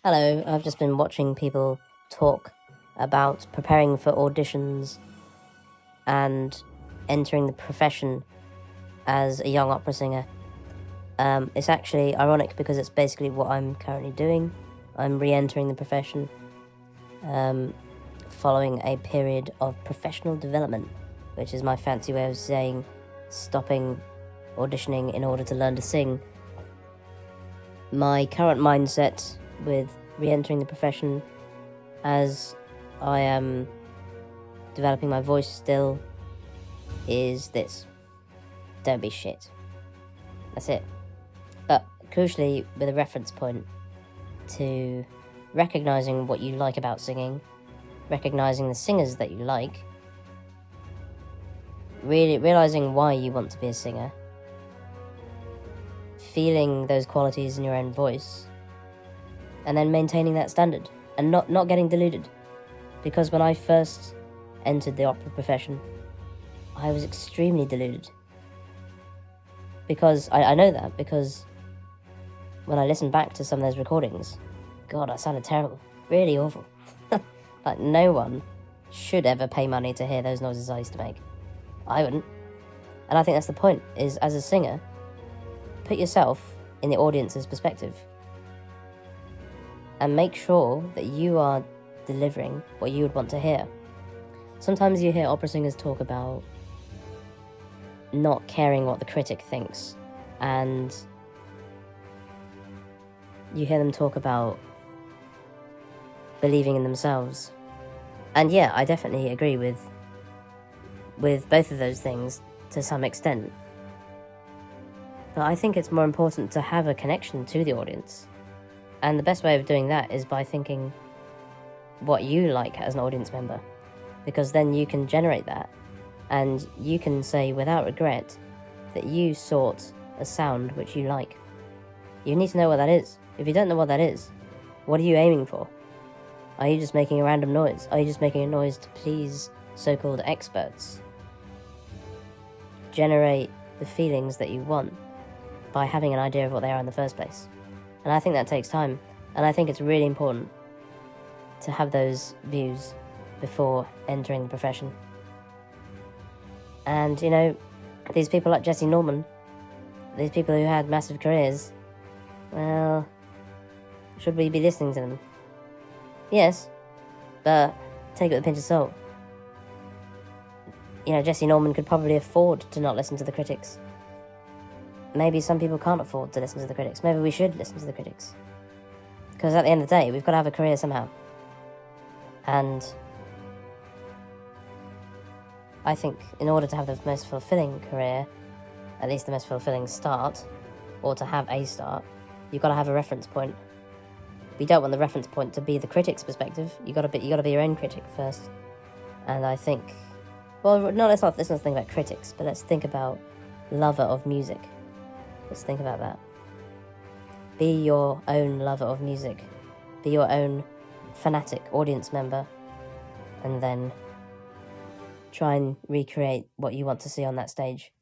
Hello, I've just been watching people talk about preparing for auditions and entering the profession as a young opera singer. It's actually ironic because it's basically what I'm currently doing. I'm re-entering the profession following a period of professional development, which is my fancy way of saying stopping auditioning in order to learn to sing. My current mindset with re-entering the profession, as I am developing my voice still, is this: don't be shit. That's it. But crucially, with a reference point to recognizing what you like about singing, recognizing the singers that you like, really realizing why you want to be a singer, feeling those qualities in your own voice, and then maintaining that standard and not getting deluded. Because when I first entered the opera profession, I was extremely deluded. Because I know that because when I listened back to some of those recordings, God, I sounded terrible. Really awful. Like, no one should ever pay money to hear those noises I used to make. I wouldn't. And I think that's the point, is as a singer, put yourself in the audience's perspective and make sure that you are delivering what you would want to hear. Sometimes you hear opera singers talk about not caring what the critic thinks, and you hear them talk about believing in themselves. And yeah, I definitely agree with both of those things to some extent. But I think it's more important to have a connection to the audience. And the best way of doing that is by thinking what you like as an audience member. Because then you can generate that, and you can say without regret that you sought a sound which you like. You need to know what that is. If you don't know what that is, what are you aiming for? Are you just making a random noise? Are you just making a noise to please so-called experts? Generate the feelings that you want by having an idea of what they are in the first place. And I think that takes time. And I think it's really important to have those views before entering the profession. And, you know, these people like Jesse Norman, these people who had massive careers, well, should we be listening to them? Yes, but take it with a pinch of salt. You know, Jesse Norman could probably afford to not listen to the critics. Maybe some people can't afford to listen to the critics. Maybe we should listen to the critics. Because at the end of the day, we've got to have a career somehow. And I think in order to have the most fulfilling career, at least the most fulfilling start, or to have a start, you've got to have a reference point. We don't want the reference point to be the critic's perspective. You got to be your own critic first. And I think, well, no, let's not think about critics, but let's think about lover of music. Let's think about that. Be your own lover of music. Be your own fanatic audience member, and then try and recreate what you want to see on that stage.